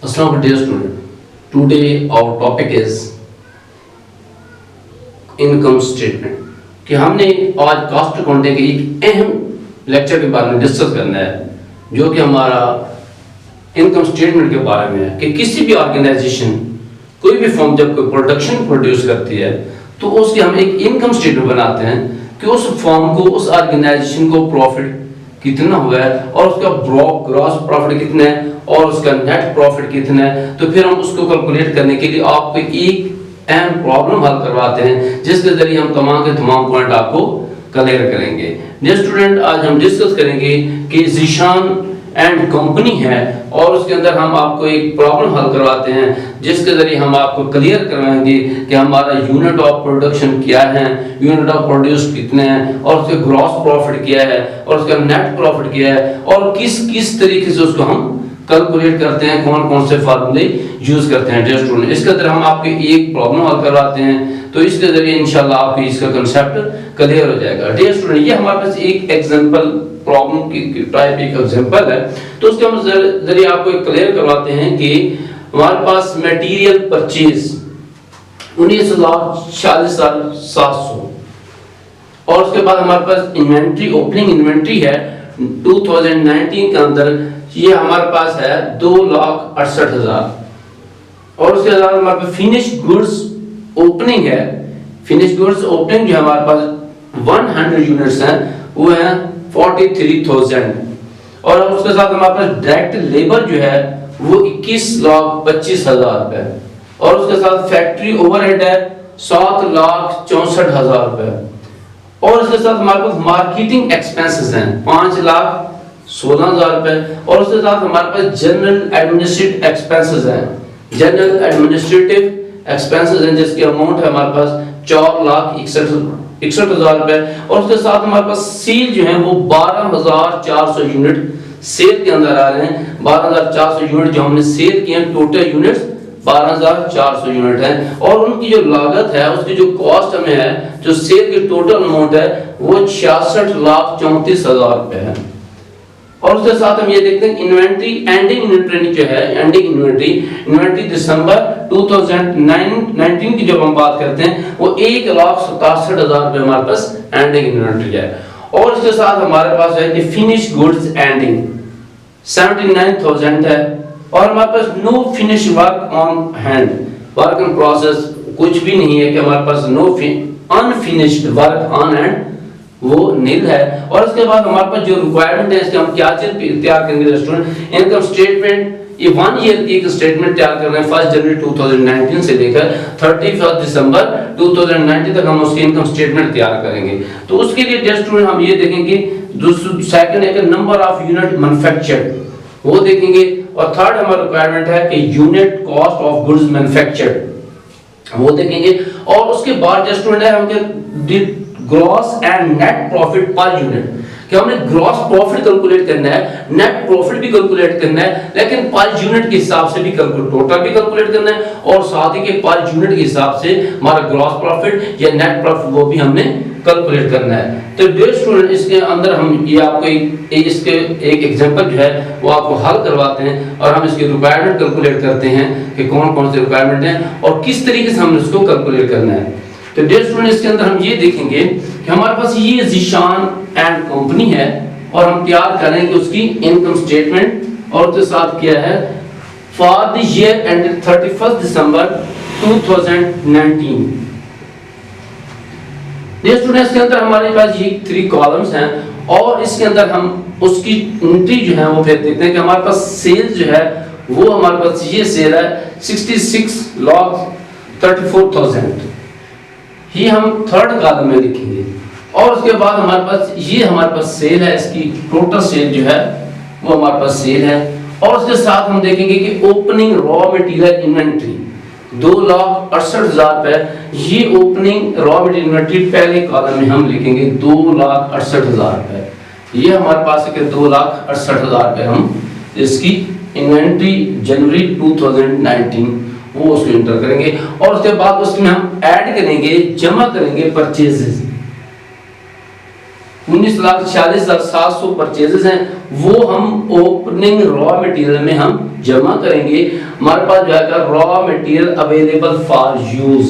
Assalamu dear student. Today our topic is income statement कि हमने आज कॉस्ट अकाउंटिंग के एक अहम लेक्चर के बारे में डिस्कस करना है जो कि हमारा इनकम स्टेटमेंट के बारे में है कि किसी भी ऑर्गेनाइजेशन कोई भी फर्म जब कोई प्रोडक्शन प्रोड्यूस करती है तो उसकी हम एक इनकम स्टेटमेंट बनाते हैं कि उस फर्म को उस ऑर्गेनाइजेशन को प्रॉफिट कितना हुआ है और उसका ग्रॉस प्रॉफिट कितना है और उसका नेट प्रॉफिट कितना है। तो फिर हम उसको कैलकुलेट करने के लिए आपको एक अहम प्रॉब्लम हल करवाते हैं जिसके जरिए हम तमाम के तमाम पॉइंट आपको क्लियर करेंगे। डियर स्टूडेंट, आज हम डिस्कस करेंगे कि ज़ीशान एंड कंपनी है और उसके अंदर हम आपको एक प्रॉब्लम हल करवाते हैं जिसके जरिए हम आपको क्लियर करवाएंगे कि हमारा यूनिट ऑफ प्रोडक्शन क्या है, यूनिट ऑफ प्रोड्यूस कितने हैं और उसके ग्रॉस प्रॉफिट क्या है और उसका नेट प्रॉफिट क्या है और किस किस तरीके से उसको हम कैलकुलेट करते हैं, कौन कौन से फार्मूले यूज करते हैं। डियर स्टूडेंट, इसके अंदर हम आपको एक प्रॉब्लम हल करवाते हैं तो इसके जरिए इंशाल्लाह आपको इसका कांसेप्ट क्लियर हो जाएगा। डियर स्टूडेंट, ये हमारे पास एक एग्जांपल प्रॉब्लम की टाइप एक एग्जांपल है तो उसके हम जरिए आपको क्लियर करवाते हैं कि हमारे पास मटेरियल परचेज 19,40,700 और उसके बाद हमारे पास इन्वेंट्री ओपनिंग इन्वेंट्री है 2019 के अंदर ये हमारे पास है 2,68,000 और उसके बाद हमारे पास फिनिश गुड्स ओपनिंग है। फिनिश गुड्स ओपनिंग जो हमारे पास 100 यूनिट्स हैं वो है 43,000 और उसके साथ हमारे पास डायरेक्ट लेबर जो है वो 21,25,000 रुपए और उसके साथ फैक्ट्री ओवरहेड है 7,64,000 रुपए और उसके साथ हमारे पास मार्केटिंग एक्सपेंसेस हैं 5,16,000 रुपए और उसके साथ हमारे पास जनरल एडमिनिस्ट्रेटिव एक्सपेंसेस हैं। जनरल एडमिनिस्ट्रेटिव एक्सपेंसेस हैं जिसकी अमाउंट है हमारे पास 4,61,000 रुपए और उसके साथ हमारे पास सेल जो है वो 12,400 यूनिट सेल के अंदर आ रहे हैं। 12,400 यूनिट जो हमने सेल किए हैं, टोटल यूनिट्स 12,400 यूनिट है और उनकी जो लागत है उसकी जो कॉस्ट हमें है जो सेल की टोटल अमाउंट है वो 66,34,000 रुपए है। और उसके साथ हम ये देखते हैं इन्वेंट्री एंडिंग इन्वेंट्री जो है एंडिंग इन्वेंट्री दिसंबर 2019 की जब हम बात करते हैं वो 1,67,000 रुपए हमारे पास एंडिंग इन्वेंट्री है और इसके साथ हमारे पास है कि फिनिश गुड्स एंडिंग 79,000 है और हमारे पास no finish work on hand work in process कुछ भी नहीं है कि हमारे पास no unfinished work on hand वो नील है। और उसके बाद हमारे पास जो रिक्वायरमेंट है इसके हम क्या चीज तैयार करेंगे स्टूडेंट, इनकम स्टेटमेंट ये 1 ईयर की एक स्टेटमेंट तैयार कर रहे हैं 1 जनवरी 2019 से लेकर 31 दिसंबर 2019 तक हम उसकी इनकम स्टेटमेंट तैयार करेंगे। तो उसके लिए डियर स्टूडेंट हम ये देखेंगे सेकंड है कि नंबर ऑफ यूनिट मैन्युफैक्चर्ड वो देखेंगे और थर्ड हमारा रिक्वायरमेंट है कि unit cost of goods manufactured वो देखेंगे और उसके बाद डियर स्टूडेंट है हम gross and net profit per unit कि हमने ग्रॉस प्रॉफिट कैलकुलेट करना है, नेट प्रॉफिट भी कैलकुलेट करना है लेकिन पर यूनिट के हिसाब से भी टोटल भी कैलकुलेट करना है और साथ ही के पर यूनिट के हिसाब से हमारा ग्रॉस प्रॉफिट या नेट प्रॉफिट वो भी हमने कैलकुलेट करना है। तो डियर स्टूडेंट इसके अंदर हम ये आपको इसके एक एग्जांपल जो है वो आपको हल करवाते हैं और हम इसकी रिक्वायरमेंट कैलकुलेट करते हैं कि कौन कौन से रिक्वायरमेंट हैं और किस तरीके से हमने इसको कैलकुलेट करना है। तो डियर स्टूडेंट इसके अंदर हम ये देखेंगे कि हमारे पास ये ज़ीशान एंड कंपनी है और हम तैयार करेंगे उसकी इनकम स्टेटमेंट और उसके साथ क्या है for the year ended 31 December 2019। Dear student इसके अंदर हमारे पास ये 3 कॉलम्स हैं और इसके अंदर हम उसकी एंट्री जो है वो फिर देखते हैं कि हमारे पास सेल्स जो है वो हमारे पास ये सेल है 66,34,000 ये हम थर्ड कॉलम में लिखेंगे और उसके बाद हमारे पास ये हमारे पास सेल है, इसकी टोटल सेल जो है वो हमारे पास सेल है और उसके साथ हम देखेंगे कि ओपनिंग रॉ मटेरियल इन्वेंट्री 2,68,000 रुपए ये ओपनिंग रॉ मटेरियल इन्वेंट्री पहले कॉलम में हम लिखेंगे 2,68,000 रुपए ये हमारे पास है कि 2,68,000 रुपए हम इसकी इन्वेंट्री जनवरी 2019 वो उसको इंटर करेंगे और उसके बाद उसमें हम ऐड करेंगे जमा करेंगे परचेजेस 19,46,700 परचेजेस हैं, वो हम ओपनिंग रॉ मटेरियल में हम जमा करेंगे। हमारे पास जो है raw material available for use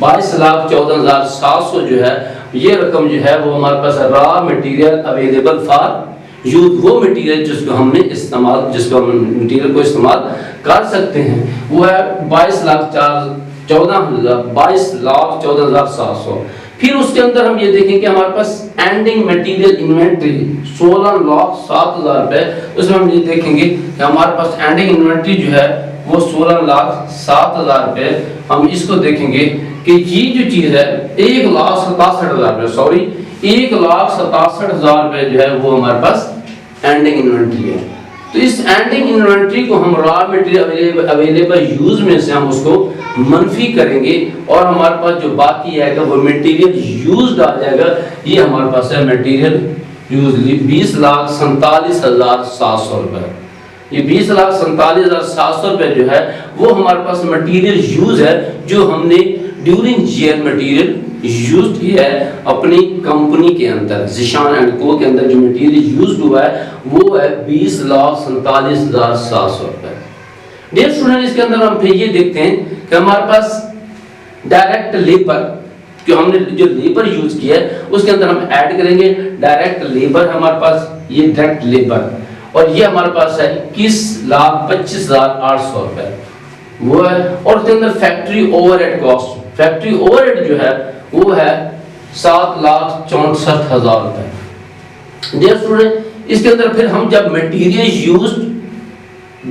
22,14,700 जो है ये रकम जो है वो हमारे पास raw material available for use, वो मटेरियल जिसको हमने इस्तेमाल जिसको हम मटेरियल को इस्तेमाल कर सकते हैं वो है 22,14,700। फिर उसके अंदर हम ये देखें कि हमारे पास एंडिंग मटेरियल इन्वेंट्री 16,07,000 रुपए, उसमें हम ये देखेंगे कि हमारे पास एंडिंग इन्वेंट्री जो है वो 16,07,000 रुपए। हम इसको देखेंगे कि ये जो चीज है 1,67,000 रुपए, सॉरी 1,67,000 रुपए जो है वो हमारे पास एंडिंग इन्वेंट्री है। तो इस एंडिंग इन्वेंट्री को हम रॉ मटेरियल अवेलेबल यूज में से हम उसको मनफी करेंगे और हमारे पास जो बाकी आएगा वो मटेरियल यूज्ड आ जाएगा। ये हमारे पास है मटेरियल यूज 20,47,700 रुपए। ये 20,47,700 रुपए जो है वो हमारे पास मटेरियल यूज है जो हमने ड्यूरिंग ईयर मटेरियल यूज्ड किया है अपनी कंपनी के अंदर, ज़ीशान एंड को के अंदर जो मटेरियल यूज्ड हुआ है वो है 20,47,700 रुपए। डियर स्टूडेंट, इसके अंदर हम फिर ये देखते हैं कि हमारे पास डायरेक्ट लेबर जो हमने जो लेबर यूज किया है उसके अंदर हम ऐड करेंगे डायरेक्ट लेबर। हमारे पास ये डायरेक्ट लेबर और ये हमारे पास है 21,25,800 रुपए वो है। और उसके अंदर factory overhead cost, factory overhead जो है वो है 7,64,000 रुपए। डियर स्टूडेंट, इसके अंदर फिर हम जब मटेरियल यूज्ड,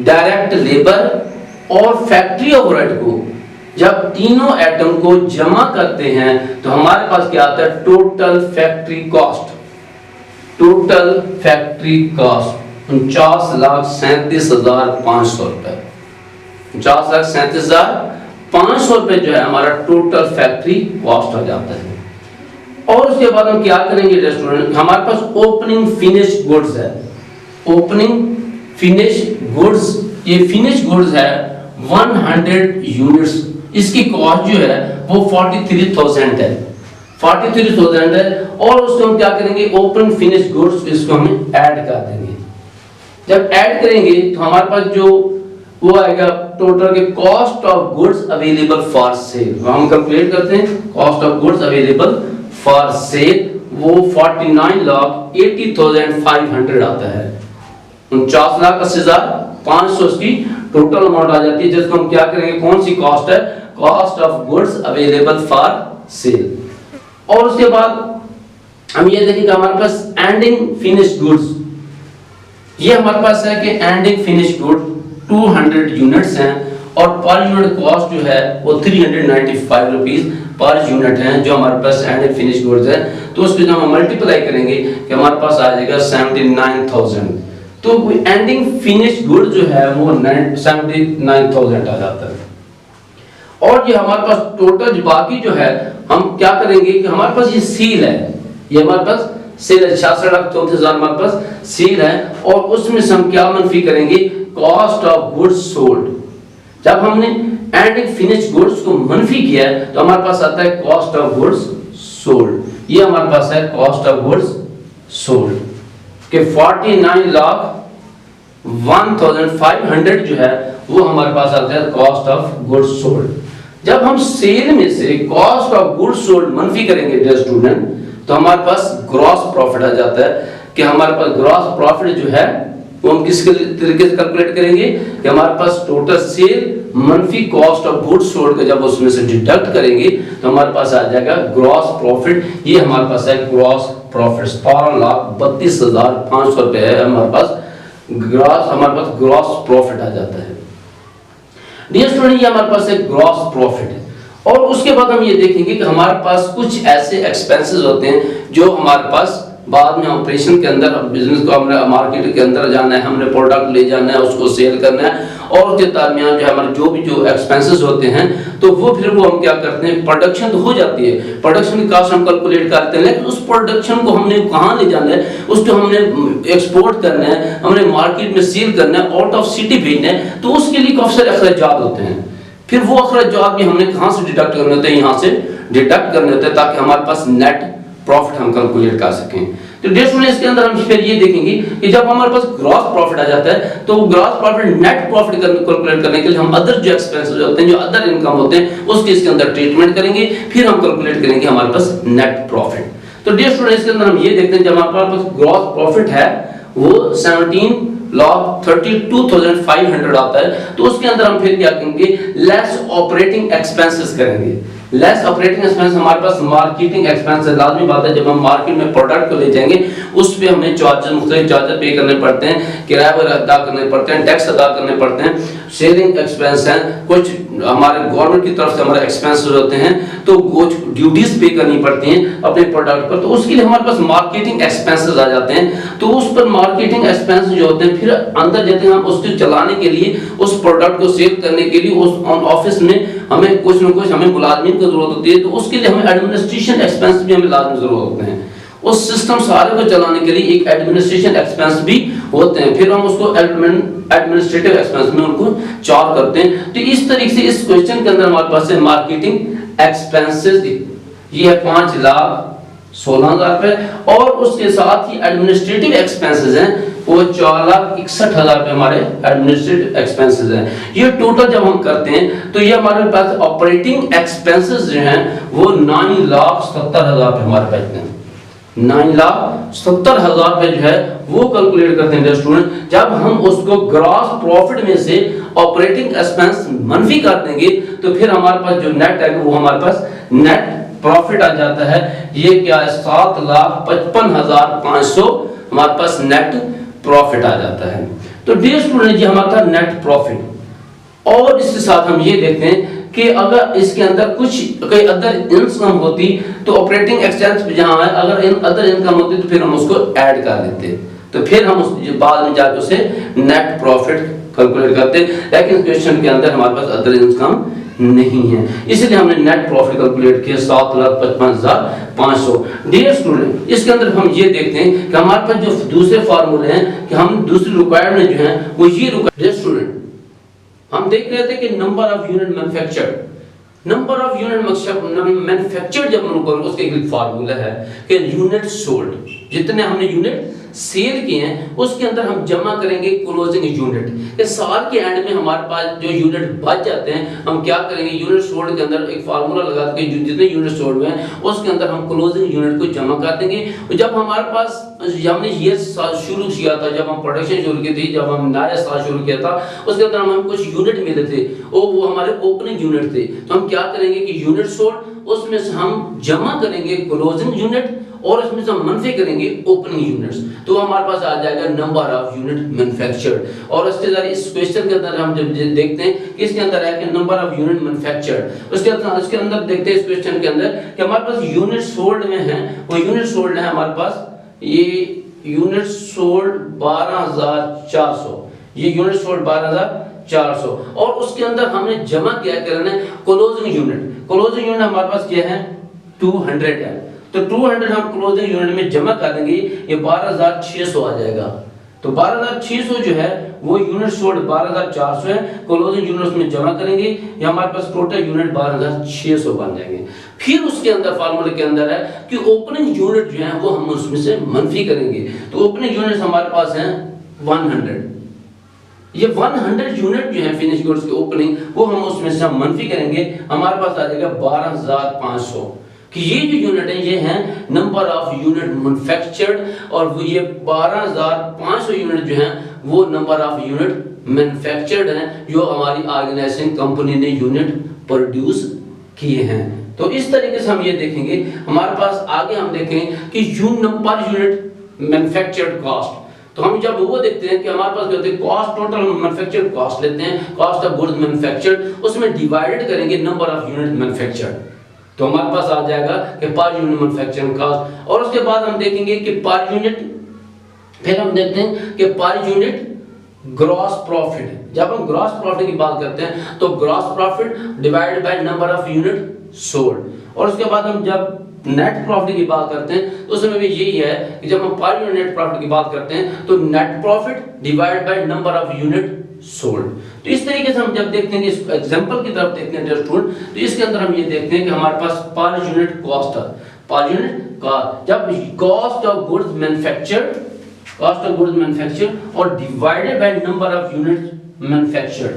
डायरेक्ट लेबर और फैक्ट्री ओवरहेड को जब तीनों आइटम को जमा करते हैं तो हमारे पास क्या आता है total factory cost. Total factory cost 49,37,500 रुपए, 49,37,500 रुपए जो है हमारा टोटल फैक्ट्री कॉस्ट हो जाता है। और उसके बाद हम क्या करेंगे रेस्टोरेंट, हमारे पास ओपनिंग फिनिश्ड गुड्स है। ओपनिंग फिनिश्ड गुड्स, ये फिनिश्ड गुड्स है 100 यूनिट्स, इसकी कॉस्ट जो है वो 43,000 है, 43,000 है। और उसको हम क्या करेंगे ओपन फिनिश्ड गुड्स इसको हम ऐड कर देंगे। जब ऐड करेंगे तो हमारे पास जो वो आएगा टोटल के cost of goods available for sale, हम कंप्लीट करते हैं cost of goods available for sale वो 49,80,500 आता है। 49,80,500 उसकी टोटल अमाउंट आ जाती है जिसको हम क्या करेंगे कौन सी कॉस्ट है cost of goods available for sale. और उसके बाद हम ये देखेंगे हमारे पास एंडिंग फिनिश्ड गुड्स, ये हमारे पास है कि एंडिंग फिनिश्ड गुड 200 यूनिट्स हैं और पर यूनिट कॉस्ट जो है वो 395 रुपीस पर यूनिट है जो हमारे पास एंडिंग फिनिश्ड गुड्स है। तो उसको जब हम मल्टीप्लाई करेंगे कि हमारे पास आ जाएगा 79,000, तो एंडिंग फिनिश्ड गुड जो है वो 79,000 आ जाता है। और ये हमारे पास टोटल बाकी जो है हम क्या करेंगे कि हमारे पास ये सील है, ये हमारे पास सेल 66,34,000 हमारे पास सेल है और उसमें से हम क्या मनफी करेंगे कॉस्ट ऑफ गुड्स सोल्ड। जब हमने एंडिंग फिनिश्ड गुड्स को मनफी किया है तो हमारे पास आता है कॉस्ट ऑफ गुड्स सोल्ड, ये हमारे पास है कॉस्ट ऑफ गुड्स सोल्ड के 49,01,500 जो है वो हमारे पास आता है कॉस्ट ऑफ गुड्स सोल्ड। जब हम सेल में से कॉस्ट ऑफ गुड्स सोल्ड मनफी करेंगे डियर स्टूडेंट तो हमारे पास ग्रॉस प्रॉफिट आ जाता है कि हमारे पास ग्रॉस प्रॉफिट जो है वो हम किस तरीके से कैलकुलेट करेंगे कि हमारे पास टोटल सेल मनफी कॉस्ट ऑफ गुड्स सोल्ड को जब उसमें से डिडक्ट करेंगे तो हमारे पास आ जाएगा ग्रॉस प्रॉफिट। ये हमारे पास है ग्रॉस प्रॉफिट 17,32,500 रुपए है हमारे पास ग्रॉस प्रॉफिट आ जाता है। डियर स्टूडेंट, ये हमारे पास है ग्रॉस प्रॉफिट। और उसके बाद हम ये देखेंगे कि हमारे पास कुछ ऐसे एक्सपेंसेस होते हैं जो हमारे पास बाद में ऑपरेशन के अंदर बिजनेस को हमने मार्केट के अंदर जाना है, हमने प्रोडक्ट ले जाना है, उसको सेल करना है और उसके दरमियान जो हमारे जो भी जो एक्सपेंसेस होते हैं तो वो फिर वो हम क्या करते हैं प्रोडक्शन तो हो जाती है, प्रोडक्शन की कॉस्ट हम कैलकुलेट करते हैं, लेकिन उस प्रोडक्शन को हमने कहाँ ले जाना है, उसको हमने एक्सपोर्ट करना है, हमने मार्केट में सेल करना है, आउट ऑफ सिटी भेजना है, तो उसके लिए काफी सारे अखराजात होते हैं। फिर वो अखराजात भी हमने कहाँ से डिडक्ट करने होते हैं, यहाँ से डिडक्ट करने होते हैं ताकि हमारे पास नेट प्रॉफिट हम कैलकुलेट कर सकें। तो डियर स्टूडेंट इसके अंदर हम फिर ये देखेंगे कि जब हमारे पास ग्रॉस प्रॉफिट आ जाता है तो gross profit net profit calculate करने के लिए हम अदर जो एक्सपेंसेस होते हैं, जो अदर इनकम होते हैं, उसके इसके अंदर ट्रीटमेंट करेंगे, फिर हम कैलकुलेट करेंगे हमारे पास नेट प्रॉफिट। तो डियर स्टूडेंट इसके अंदर हम ये देखते हैं जब हमारे पास ग्रॉस प्रॉफिट है वो 17,32,500 आता है, तो उसके अंदर हम फिर क्या करेंगे, लेस ऑपरेटिंग एक्सपेंसेस करेंगे। लेस ऑपरेटिंग एक्सपेंस हमारे पास मार्केटिंग एक्सपेंस है, लाजमी बात है जब हम मार्केट में प्रोडक्ट को ले जाएंगे उस पे हमें चार्जेस, मुख्तलिफ चार्जेस पे करने पड़ते हैं, किराया अदा करने पड़ते हैं, टैक्स अदा करने पड़ते हैं, सेलिंग एक्सपेंस है, कुछ हमारे गवर्नमेंट की तरफ से हमारे एक्सपेंसेस होते हैं, तो कुछ ड्यूटीज पे करनी पड़ती हैं अपने प्रोडक्ट पर, तो उसके लिए हमारे पास मार्केटिंग एक्सपेंसेस आ जाते हैं। तो उस पर मार्केटिंग एक्सपेंस जो होते हैं फिर अंदर जाते हैं हम उसको चलाने के लिए, उस प्रोडक्ट को सेल करने के लिए उस ऑफिस में हमें कुछ न कुछ हमें मुलाजमीन की जरूरत होती है, तो उसके लिए हमें एडमिनिस्ट्रेशन एक्सपेंस भी हमें लाजमी जरूरत होते हैं। उस सिस्टम सारे को चलाने के लिए एक एडमिनिस्ट्रेशन एक्सपेंस भी होते हैं, फिर हम उसको एडमिनिस्ट्रेटिव एक्सपेंस में उनको चार्ज करते हैं। तो इस तरीके से इस क्वेश्चन के अंदर हमारे पास है मार्केटिंग एक्सपेंसेस, ये है 5,16,000 रुपए, और उसके साथ ही एडमिनिस्ट्रेटिव एक्सपेंसेस हैं वो 4,61,000 रुपए हमारे एडमिनिस्ट्रेटिव एक्सपेंसेस हैं। ये टोटल जब हम करते हैं तो ये हमारे पास ऑपरेटिंग एक्सपेंसेस जो हैं वो 9,70,000 रुपए हमारे पास हैं। 9,70,000 रुपए जो है वो कैलकुलेट करते हैं स्टूडेंट। जब हम उसको ग्रॉस प्रॉफिट में से ऑपरेटिंग एक्सपेंस मनफी कर देंगे तो फिर हमारे पास जो नेट है वो हमारे पास नेट प्रॉफिट आ जाता है। ये क्या है, 7,55,500 हमारे पास नेट प्रॉफिट आ जाता है। तो डियर स्टूडेंट ये हमारा नेट प्रॉफिट। और इसके साथ हम ये देखते हैं कि अगर इसके अंदर कुछ कोई अदर इनकम होती तो ऑपरेटिंग एक्सपेंस जहां है, अगर इन अदर इनकम होती तो फिर हम उसको ऐड कर देते, तो फिर हम उस बाद में जाकर उसे नेट प्रॉफिट कैलकुलेट करते। लेकिन क्वेश्चन के अंदर हमारे पास अदर इनकम नहीं है, इसलिए हमने नेट प्रॉफिट कैलकुलेट किया 7,55,500। डियर स्टूडेंट इसके अंदर हम ये देखते हैं कि हमारे पास जो दूसरे फार्मूले हैं कि हम दूसरी रिक्वायरमेंट जो है वो ये डियर स्टूडेंट हम देख रहे थे कि number of unit manufactured, number of unit manufactured जब हम करेंगे उसका एक फार्मूला है कि यूनिट सोल्ड, जितने हमने यूनिट सेल किए हैं उसके अंदर हम जमा करेंगे क्लोजिंग यूनिट। इस साल के एंड में हमारे पास जो यूनिट बच जाते हैं हम क्या करेंगे, यूनिट सोल्ड के अंदर एक फार्मूला लगा के जितने यूनिट सोल्ड हुए हैं उसके अंदर हम क्लोजिंग यूनिट को जमा कर देंगे। जब हमारे पास हमने ये शुरू किया था, जब हम प्रोडक्शन शुरू की थी, जब हम नया साल शुरू किया था उसके अंदर हमें कुछ यूनिट मिले थे वो हमारे ओपनिंग यूनिट थे, तो हम क्या करेंगे कि यूनिट सोल्ड उसमें से हम जमा करेंगे क्लोजिंग यूनिट और इसमें से हम मनफी करेंगे ओपनिंग यूनिट्स, तो हमारे पास आ जाएगा नंबर ऑफ यूनिट मैन्युफैक्चर्ड। और इसके साथ इस क्वेश्चन के अंदर हम जब देखते हैं कि इसके अंदर है कि नंबर ऑफ यूनिट मैन्युफैक्चर्ड, उसके अंदर देखते हैं इस क्वेश्चन के अंदर कि हमारे पास यूनिट सोल्ड में है, वो यूनिट सोल्ड है हमारे पास ये यूनिट सोल्ड 12,400, ये यूनिट सोल्ड 12,400, और उसके अंदर हमने जमा किया करना है क्लोजिंग यूनिट। क्लोजिंग यूनिट हमारे पास क्या है 200 है, तो 200 हम क्लोजिंग यूनिट में जमा कर देंगे, ये 12,600 आ जाएगा। तो 12,600 जो है वो यूनिट सोल्ड 12,400 है, क्लोजिंग यूनिट में जमा करेंगे, ये हमारे पास टोटल यूनिट 12,600 बन जाएंगे। फिर उसके अंदर फार्मूले के अंदर है कि ओपनिंग यूनिट जो है वो हम उसमें से मनफी करेंगे, तो ओपनिंग यूनिट हमारे पास है 100, ये 100 यूनिट जो है फिनिश गुड्स की ओपनिंग वो हम उसमें से मनफी करेंगे, हमारे पास आ जाएगा 12,500 कि ये जो यूनिट है ये है नंबर ऑफ यूनिट मैन्युफैक्चर्ड, और वो ये 12,500 यूनिट जो है वो नंबर ऑफ यूनिट मैन्युफैक्चर्ड हैं जो हमारी ऑर्गेनाइजेशन कंपनी ने यूनिट प्रोड्यूस किए हैं। तो इस तरीके से हम ये देखेंगे, हमारे पास आगे हम देखें कि पर यूनिट मैन्युफैक्चर्ड कॉस्ट, तो हम जब वो देखते हैं कि हमारे पास क्या होता है कॉस्ट, टोटल मैन्युफैक्चर्ड कॉस्ट लेते हैं, कॉस्ट ऑफ गुड्स मैन्युफैक्चर्ड, उसमें डिवाइडेड करेंगे नंबर ऑफ यूनिट मैन्युफैक्चर्ड, तो हमारे पास आ जाएगा कि पर यूनिट मैन्युफैक्चरिंग कॉस्ट। और उसके बाद हम देखेंगे कि पर यूनिट, फिर हम देखते हैं कि पर यूनिट ग्रॉस प्रॉफिट, जब हम ग्रॉस प्रॉफिट की बात करते हैं तो gross profit divided by number of unit sold, और उसके बाद हम जब नेट प्रॉफिट की बात करते हैं तो उसमें भी यही है कि जब हम पर यूनिट नेट प्रॉफिट की बात करते हैं तो net profit divided by number of unit sold. तो इस तरीके से हम जब देखते हैं कि इस एग्जांपल की तरफ देखते हैं स्टूडेंट, तो इसके अंदर हम ये देखते हैं कि हमारे पास पर यूनिट कॉस्ट है, पर यूनिट का जब कॉस्ट ऑफ गुड्स मैन्युफैक्चर्ड और divided by number of units manufactured.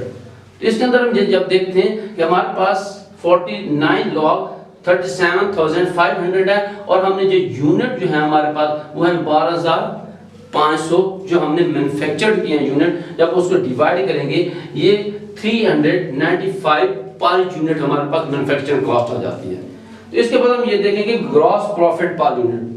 तो इसके अंदर हम जब देखते हैं कि हमारे पास 49 log 37,500 है और हमने जो यूनिट जो है हमारे पास वो है 12,500 जो हमने मैन्युफैक्चर्ड किए हैं यूनिट, जब उसको डिवाइड करेंगे ये 395 पर यूनिट हमारे पास मैन्युफैक्चरिंग कॉस्ट आ जाती है। तो इसके बाद हम ये देखेंगे ग्रॉस प्रॉफिट पर यूनिट।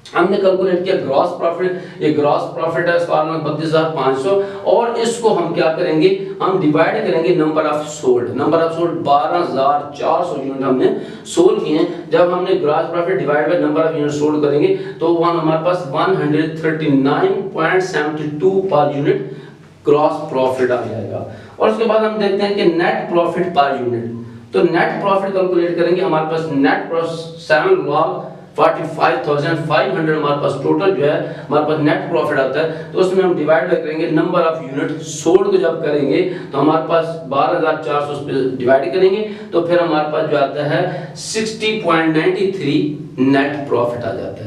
हमने कैलकुलेट किया ग्रॉस प्रॉफिट, ये ग्रॉस प्रॉफिट है इसका 32,500 और इसको हम क्या करेंगे, हम डिवाइड करेंगे नंबर ऑफ सोल्ड 12,400 यूनिट हमने सोल्ड किए हैं। जब हमने gross profit divide by number of unit sold करेंगे तो वहां हमारे पास 139.72 पर यूनिट ग्रॉस प्रॉफिट आ जाएगा। और उसके बाद हम देखते हैं कि नेट प्रॉफिट पर यूनिट। तो नेट प्रॉफिट कैलकुलेट करेंगे, हमारे पास नेट प्रॉफिट 7,45,500 हमारे पास टोटल जो है हमारे पास नेट प्रॉफिट आता है। तो उसमें हम डिवाइड करेंगे नंबर ऑफ यूनिट सोल्ड को जब करेंगे तो हमारे पास 12,400 पे डिवाइड करेंगे तो फिर हमारे पास जो आता है 60.93 नेट प्रॉफिट आ जाता है।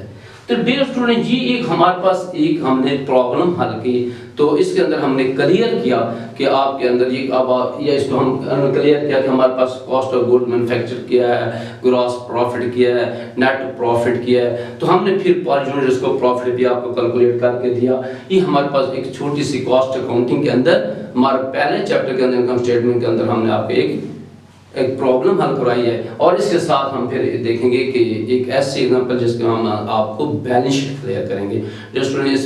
तो डियर स्टूडेंट जी एक हमारे पास एक हमने प्रॉब्लम हल की, तो इसके अंदर हमने क्लियर किया कि आपके अंदर ये अब या इसको हम क्लियर किया कि हमारे पास कॉस्ट ऑफ गुड मैन्युफैक्चर किया है, ग्रॉस प्रॉफिट किया है, नेट प्रॉफिट किया है। तो हमने फिर पर यूनिट इसको प्रॉफिट भी आपको कैलकुलेट करके दिया। ये हमारे पास एक छोटी सी कॉस्ट अकाउंटिंग के अंदर हमारे पहले चैप्टर के अंदर इनकम स्टेटमेंट के अंदर हमने आपको एक प्रॉब्लम हल कराई है। और इसके साथ हम फिर देखेंगे कि एक ऐसे एग्जांपल जिसके हम आपको बैलेंस शीट क्लियर करेंगे। जो स्टूडेंट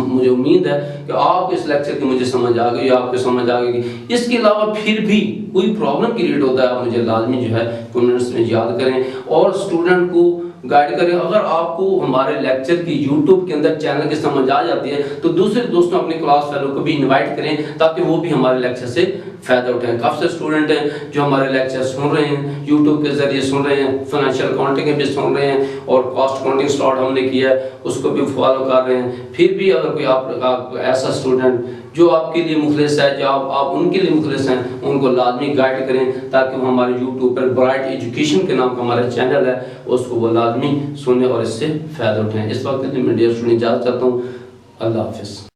मुझे उम्मीद है कि आपको इस लेक्चर की मुझे समझ आ गई, आपको समझ आ गई। इसके अलावा फिर भी कोई प्रॉब्लम क्रिएट होता है आप मुझे लाजमी जो है कमेंट्स में याद करें और स्टूडेंट को गाइड करें। अगर आपको हमारे लेक्चर की YouTube के अंदर चैनल की समझ आ जाती है तो दूसरे दोस्तों अपने क्लास फेलो को भी इनवाइट करें ताकि वो भी हमारे लेक्चर से फायदा उठाएं। काफ़ी से स्टूडेंट हैं जो हमारे लेक्चर सुन रहे हैं, YouTube के जरिए सुन रहे हैं, फाइनेंशियल अकाउंटिंग भी सुन रहे हैं और कॉस्ट अकाउंटिंग स्टार्ट हमने किया है उसको भी फॉलो कर रहे हैं। फिर भी अगर कोई आप ऐसा स्टूडेंट जो आपके लिए मुखलिस है, जो आप उनके लिए मुखलिस हैं, उनको लाजमी गाइड करें ताकि वो हमारे YouTube पर ब्राइट एजुकेशन के नाम का हमारा चैनल है उसको वो लाजमी सुने और इससे फ़ायदा उठाएं। इस वक्त मैं डियर स्टूडेंट इजाज़त चाहता हूँ। अल्लाह हाफिज़।